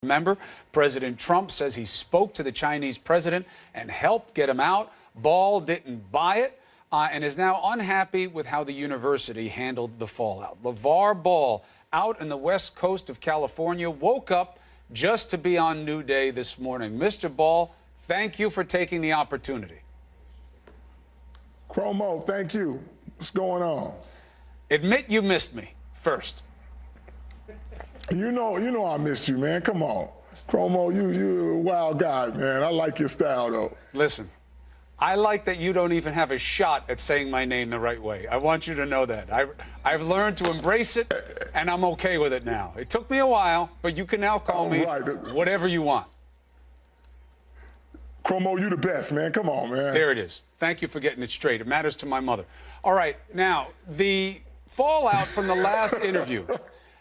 Remember, President Trump says he spoke to the Chinese president and helped get him out. Ball didn't buy it and is now unhappy with how the university handled the fallout. LAVAR Ball, out in the west coast of California, woke up just to be on New Day this morning. Mr. Ball, thank you for taking the opportunity. CUOMO, thank you. What's going on? Admit you missed me first. You know I missed you, man. Come on. CUOMO, you're a wild guy, man. I like your style, though. Listen, I like that you don't even have a shot at saying my name the right way. I want you to know that. I've learned to embrace it, and I'm okay with it now. It took me a while, but you can now call me whatever you want. CUOMO, you the best, man. Come on, man. There it is. Thank you for getting it straight. It matters to my mother. All right, now, the fallout from the last interview.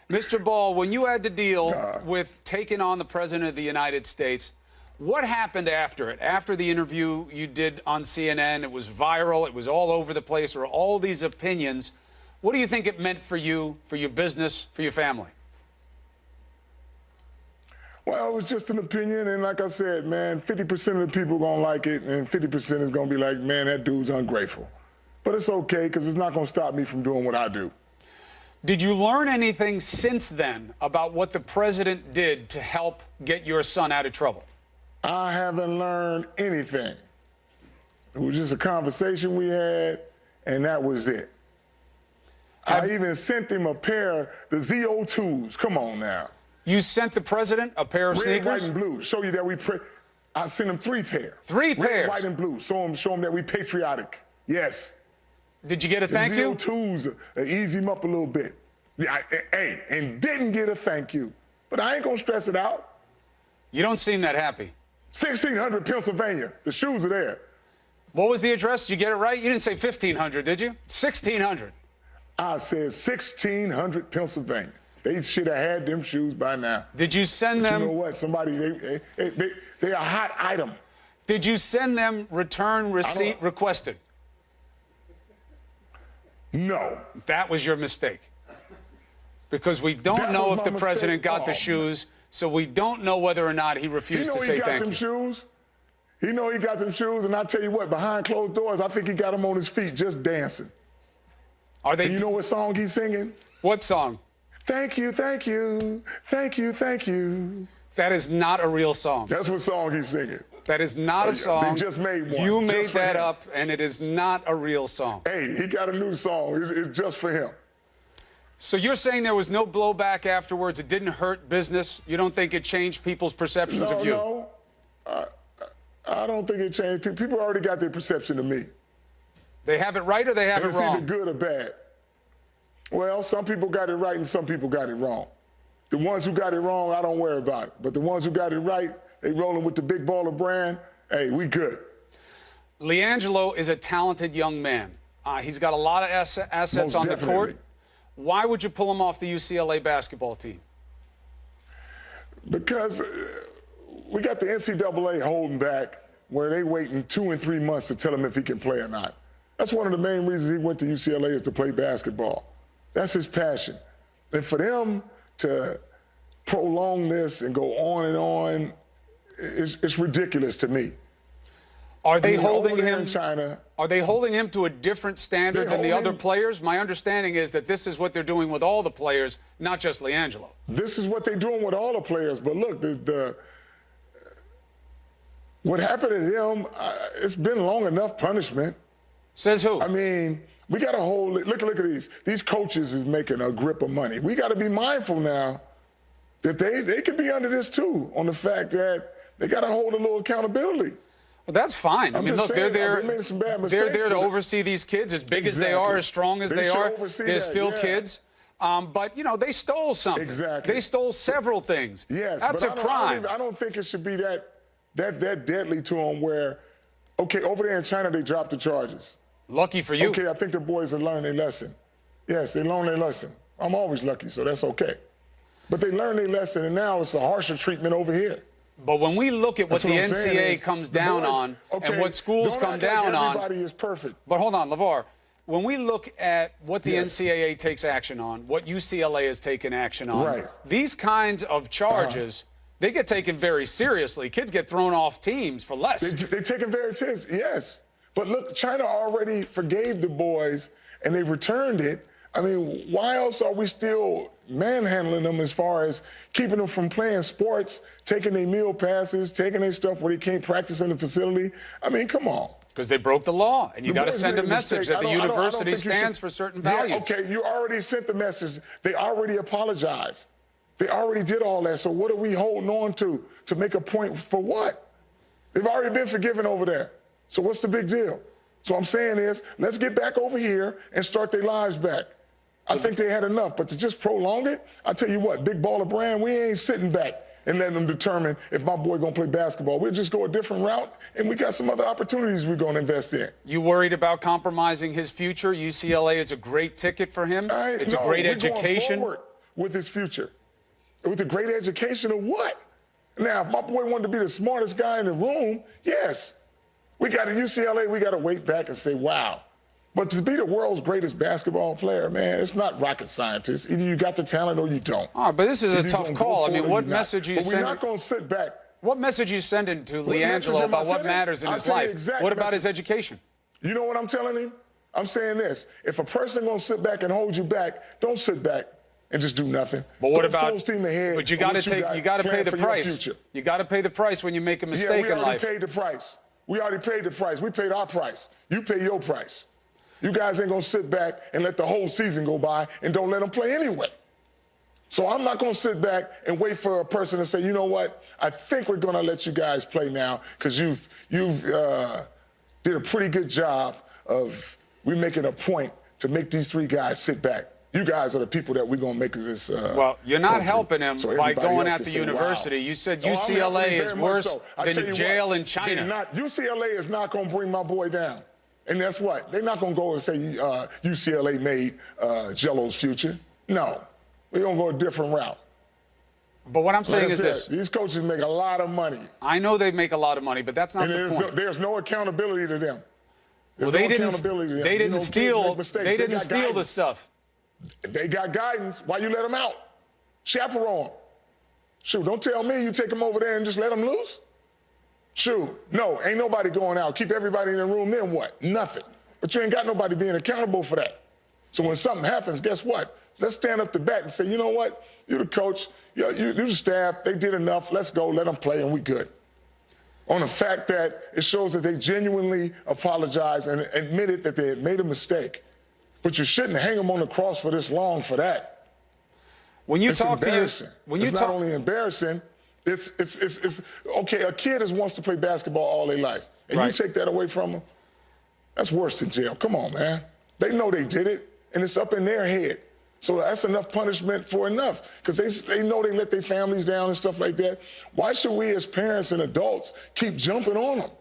Mr. Ball, when you had to deal with taking on the President of the United States, what happened after it? After the interview you did on CNN, it was viral, it was all over the place, there were all these opinions. What do you think it meant for you, for your business, for your family? Well, it was just an opinion, and like I said, man, 50% of the people gonna like it, and 50% is gonna be like, man, that dude's ungrateful. But it's okay, because it's not gonna stop me from doing what I do. Did you learn anything since then about what the president did to help get your son out of trouble? I haven't learned anything. It was just a conversation we had, and that was it. I even sent him a pair, the ZO2s. Come on now. You sent the president a pair of sneakers? Red, white, and blue. Show you that I sent him 3 pairs. 3 pairs? Red, white, and blue. Show him that we patriotic. Yes. Did you get a thank you? The ZO2s ease him up a little bit. Hey, and didn't get a thank you. But I ain't going to stress it out. You don't seem that happy. 1600 Pennsylvania. The shoes are there. What was the address? Did you get it right? You didn't say 1500, did you? 1600. I said 1600 Pennsylvania. They should have had them shoes by now. Did you send them? You know what? Somebody, they a hot item. Did you send them return receipt requested? No. That was your mistake. Because we don't know if the president got the shoes, so we don't know whether or not he refused to say thank you. He got them shoes. He know he got them shoes, and I tell you what, behind closed doors, I think he got them on his feet just dancing. Are they? And you know what song he's singing? What song? Thank you, thank you, thank you, thank you. That is not a real song. That's what song he's singing. That is not a song. They just made one. You made that up, and it is not a real song. Hey, he got a new song. It's just for him. So you're saying there was no blowback afterwards? It didn't hurt business? You don't think it changed people's perceptions of you? No, I don't think it changed. People already got their perception of me. They have it right or they have it wrong? It's either good or bad. Well, some people got it right and some people got it wrong. The ones who got it wrong, I don't worry about it. But the ones who got it right, they rolling with the big baller brand. Hey, we good. LiAngelo is a talented young man. He's got a lot of assets on the court. Why would you pull him off the UCLA basketball team? Because we got the NCAA holding back where they waiting 2 and 3 months to tell him if he can play or not. That's one of the main reasons he went to UCLA is to play basketball. That's his passion. And for them to prolong this and go on and on, it's ridiculous to me. Are they holding him in China? Are they holding him to a different standard than the other players? My understanding is that this is what they're doing with all the players, not just LiAngelo. This is what they're doing with all the players. But look, what happened to them, it's been long enough punishment. Says who? I mean, we got to hold, look at these. These coaches is making a grip of money. We got to be mindful now that they could be under this too, on the fact that they got to hold a little accountability. Well, that's fine. I mean, look, they're there to oversee these kids, as big as they are, as strong as they are. They're still kids. But, you know, they stole something. Exactly. They stole several things. Yes. That's a crime. I don't think it should be that deadly to them where, okay, over there in China, they dropped the charges. Lucky for you. Okay, I think the boys have learned their lesson. Yes, they learned their lesson. I'm always lucky, so that's okay. But they learned their lesson, and now it's a harsher treatment over here. But when we look at what the NCAA comes down on and what schools come down on. Everybody is perfect. But hold on, LAVAR. When we look at what the NCAA takes action on, what UCLA has taken action on, these kinds of charges they get taken very seriously. Kids get thrown off teams for less. They take him very seriously, yes. But look, China already forgave the boys, and they returned it. I mean, why else are we still manhandling them as far as keeping them from playing sports, taking their meal passes, taking their stuff where they can't practice in the facility? I mean, come on. Because they broke the law, and you got to send a message mistake. that the university stands for certain values. Yeah, okay, you already sent the message. They already apologized. They already did all that. So what are we holding on to make a point for what? They've already been forgiven over there. So what's the big deal? So what I'm saying is, let's get back over here and start their lives back. I think they had enough, but to just prolong it, I tell you what, big baller brand, we ain't sitting back and letting them determine if my boy gonna play basketball. We'll just go a different route, and we got some other opportunities we're gonna invest in. You worried about compromising his future? UCLA is a great ticket for him. It's a great education. Going forward with his future. With a great education of what? Now, if my boy wanted to be the smartest guy in the room, yes. We got at UCLA, we got to wait back and say, wow. But to be the world's greatest basketball player, man, it's not rocket scientist. Either you got the talent or you don't. All right, but this is a tough call. I mean, what message are you sending? We're not going to sit back. What message are you sending to LiAngelo about what matters in his life? What about his education? You know what I'm telling him? I'm saying this. If a person going to sit back and hold you back, don't sit back and just do nothing. But what about? Full steam ahead. But you got to pay the price. You got to pay the price when you make a mistake in life. We already paid the price. We already paid the price. We paid our price. You pay your price. You guys ain't going to sit back and let the whole season go by and don't let them play anyway. So I'm not going to sit back and wait for a person to say, you know what, I think we're going to let you guys play now because you've did a pretty good job of we making a point to make these three guys sit back. You guys are the people that we're going to make this. Well, you're not helping him by going at the university. Wow. You said UCLA is worse than jail in China. UCLA is not going to bring my boy down. And that's what? They're not going to go and say UCLA made Jello's future. No. We're going to go a different route. But what I'm saying is this. These coaches make a lot of money. I know they make a lot of money, but that's not the point. There's no accountability to them. Well, they didn't steal the stuff. They got guidance. Why you let them out? Chaperone. Shoot, don't tell me you take them over there and just let them loose. Shoot, no, ain't nobody going out. Keep everybody in the room, then what? Nothing. But you ain't got nobody being accountable for that. So when something happens, guess what? Let's stand up to bat and say, you know what? You're the coach. You're the staff. They did enough. Let's go. Let them play, and we good. On the fact that it shows that they genuinely apologized and admitted that they had made a mistake. But you shouldn't hang them on the cross for this long for that. When you talk to it's not only embarrassing, it's okay. A kid wants to play basketball all their life, and you take that away from them. That's worse than jail. Come on, man. They know they did it, and it's up in their head. So that's enough punishment for enough, because they know they let their families down and stuff like that. Why should we as parents and adults keep jumping on them?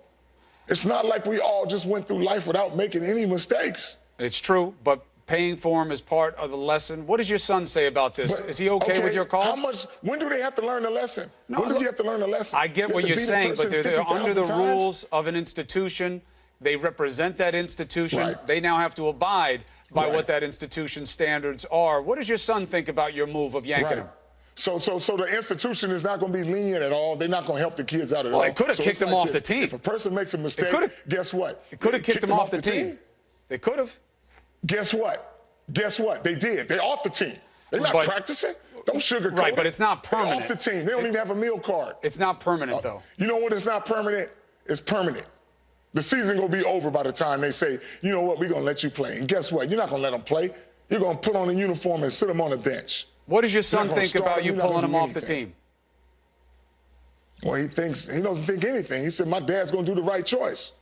It's not like we all just went through life without making any mistakes. It's true, but paying for him is part of the lesson. What does your son say about this? Is he okay with your call? When do they have to learn the lesson? When do you have to learn the lesson? I get what you're saying, but they're under the rules of an institution. They represent that institution. Right. They now have to abide by what that institution's standards are. What does your son think about your move of yanking him? So the institution is not going to be lenient at all. They're not going to help the kids out at all. Well, they could have kicked him off the team. If a person makes a mistake, guess what? It could have kicked him off the team. They could have. Guess what? Guess what? They did. They're off the team. They're not practicing. Don't sugarcoat it. Right, but it's not permanent. They're off the team. They don't even have a meal card. It's not permanent, though. You know what is not permanent? It's permanent. The season going to be over by the time they say, you know what, we're going to let you play. And guess what? You're not going to let them play. You're going to put on a uniform and sit them on a bench. What does your son think about you pulling him off the team? Well, he doesn't think anything. He said, my dad's going to do the right choice.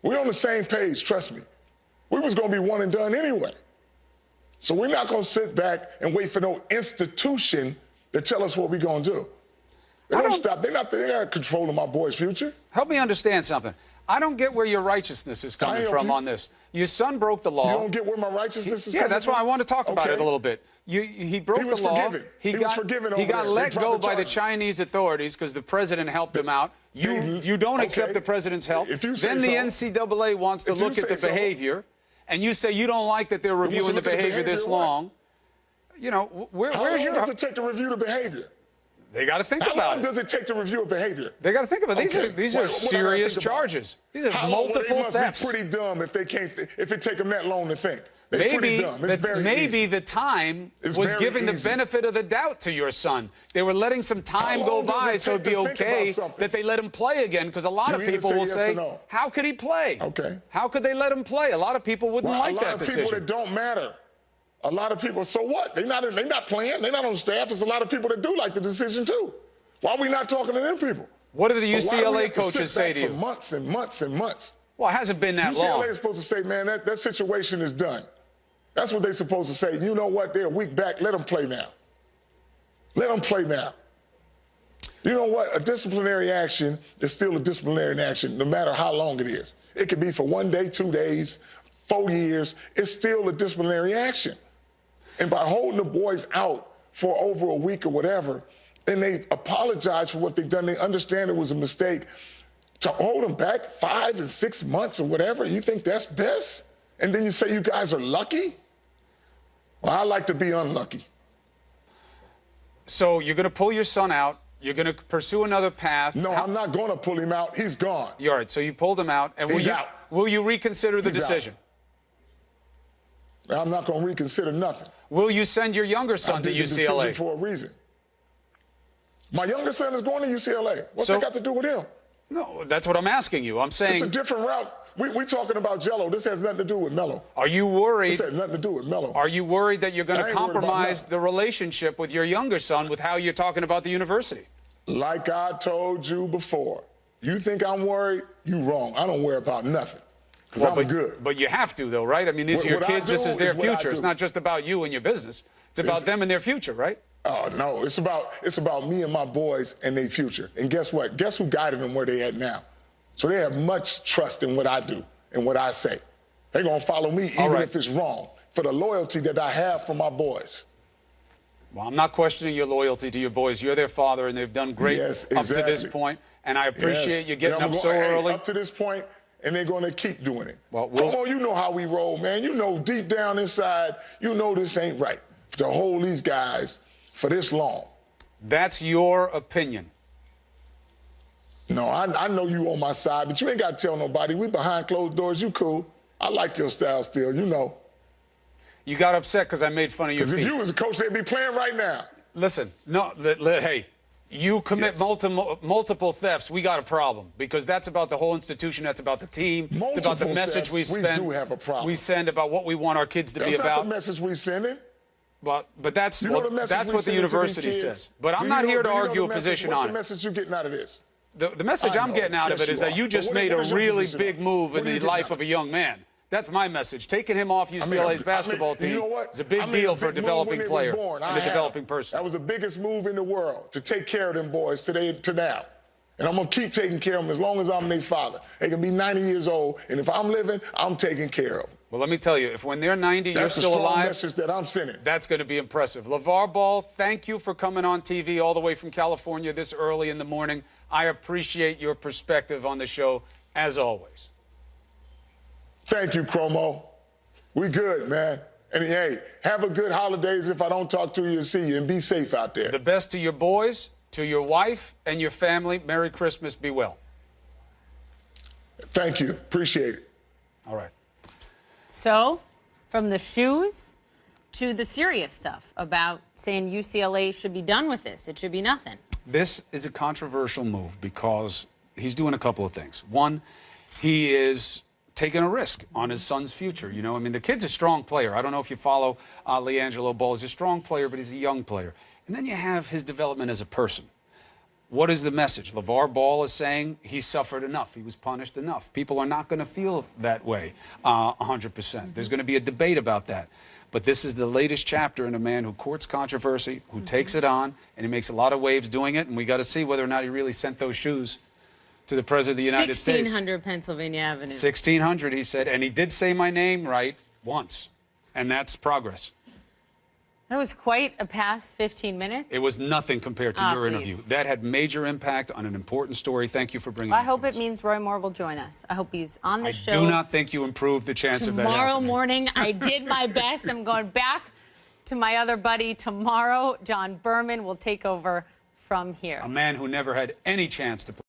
We're on the same page, trust me. We was going to be one and done anyway. So we're not going to sit back and wait for no institution to tell us what we're going to do. They don't stop. They're not controlling my boy's future. Help me understand something. I don't get where your righteousness is coming from on this. Your son broke the law. You don't get where my righteousness is coming from? Yeah, that's why I want to talk about it a little bit. He broke the law. He was forgiven. He got let go by the Chinese authorities because the president helped him out. You don't accept the president's help. Then the NCAA wants to look at the behavior, and you say you don't like that they're reviewing the behavior this long. You know, where's your... How long does it take to review the behavior? They got to think How about long it. does it take to review a behavior? They got to think about it. Okay. These are serious charges. These are multiple thefts. They must be pretty dumb if it take them that long to think. They're pretty dumb. It's Maybe the time was giving the benefit of the doubt to your son. They were letting some time go by so it'd be okay that they let him play again, because a lot of people will say, how could he play? Okay. How could they let him play? A lot of people wouldn't like that decision. A lot of people that don't matter. A lot of people, so what? They're not playing. They're not on staff. There's a lot of people that do like the decision too. Why are we not talking to them people? What do the UCLA coaches say to you? For months and months and months. Well, it hasn't been that long. UCLA is supposed to say, man, that situation is done. That's what they're supposed to say. You know what? They're a week back. Let them play now. Let them play now. You know what? A disciplinary action is still a disciplinary action, no matter how long it is. It could be for 1 day, 2 days, 4 years. It's still a disciplinary action. And by holding the boys out for over a week or whatever, and they apologize for what they've done, they understand it was a mistake, to hold them back 5 and 6 months or whatever, you think that's best? And then you say you guys are lucky? Well, I like to be unlucky. So you're going to pull your son out. You're going to pursue another path. No, I'm not going to pull him out. He's gone. All right, so you pulled him out. And will you reconsider the decision? I'm not going to reconsider nothing. Will you send your younger son to UCLA? For a reason. My younger son is going to UCLA. What's that got to do with him? No, that's what I'm asking you. I'm saying it's a different route. We're talking about Jello. This has nothing to do with Melo. Are you worried? This has nothing to do with Melo. Are you worried that you're going to compromise the relationship with your younger son with how you're talking about the university? Like I told you before, you think I'm worried? You wrong. I don't worry about nothing. Because I'm good. But you have to, though, right? I mean, these are your kids. This is their future. It's not just about you and your business. It's about them and their future, right? Oh, no. It's about me and my boys and their future. And guess what? Guess who guided them where they at now? So they have much trust in what I do and what I say. They're going to follow me even if it's wrong, for the loyalty that I have for my boys. Well, I'm not questioning your loyalty to your boys. You're their father, and they've done great up to this point. And I appreciate you getting up so early. Up to this point, and they're going to keep doing it. Well, come on, you know how we roll, man. You know deep down inside, you know this ain't right to hold these guys for this long. That's your opinion. No, I know you on my side, but you ain't got to tell nobody. We behind closed doors. You cool. I like your style still, you know. You got upset because I made fun of your feet. If you was a coach, they'd be playing right now. Listen, no, hey, you commit multiple thefts, we got a problem, because that's about the whole institution. That's about the team. It's about the message we send. We do have a problem. We send about what we want our kids to be about. That's not the message we sending. But that's what the university says. But I'm not here to argue a position on it. What's the message you getting out of this? The message I'm getting out of it is that you just made a really big move in the life of a young man. That's my message. Taking him off UCLA's basketball team is a big deal for a developing player and a developing person. That was the biggest move in the world, to take care of them boys to now. And I'm going to keep taking care of them as long as I'm their father. They can be 90 years old, and if I'm living, I'm taking care of them. Well, let me tell you, if when they're 90, you're still alive, that's the strong message that I'm sending. That's going to be impressive. LAVAR Ball, thank you for coming on TV all the way from California this early in the morning. I appreciate your perspective on the show, as always. Thank you, CUOMO. We good, man. And, hey, have a good holidays. If I don't talk to you, see you, and be safe out there. The best to your boys, to your wife, and your family. Merry Christmas. Be well. Thank you. Appreciate it. All right. So, from the shoes to the serious stuff about saying UCLA should be done with this. It should be nothing. This is a controversial move because he's doing a couple of things. One, he is taking a risk on his son's future. You know, I mean, the kid's a strong player. I don't know if you follow LiAngelo Ball. He's a strong player, but he's a young player. And then you have his development as a person. What is the message? LAVAR Ball is saying he suffered enough. He was punished enough. People are not going to feel that way 100%. There's going to be a debate about that. But this is the latest chapter in a man who courts controversy, who takes it on, and he makes a lot of waves doing it. And we got to see whether or not he really sent those shoes to the President of the United States. 1600 Pennsylvania Avenue. 1600, he said. And he did say my name right once. And that's progress. That was quite a past 15 minutes. It was nothing compared to your interview. That had major impact on an important story. Thank you for bringing it to us. I hope it means Roy Moore will join us. I hope he's on the show. I do not think you improved the chance of that happening. Tomorrow morning, I did my best. I'm going back to my other buddy tomorrow. John Berman will take over from from here. A man who never had any chance to play.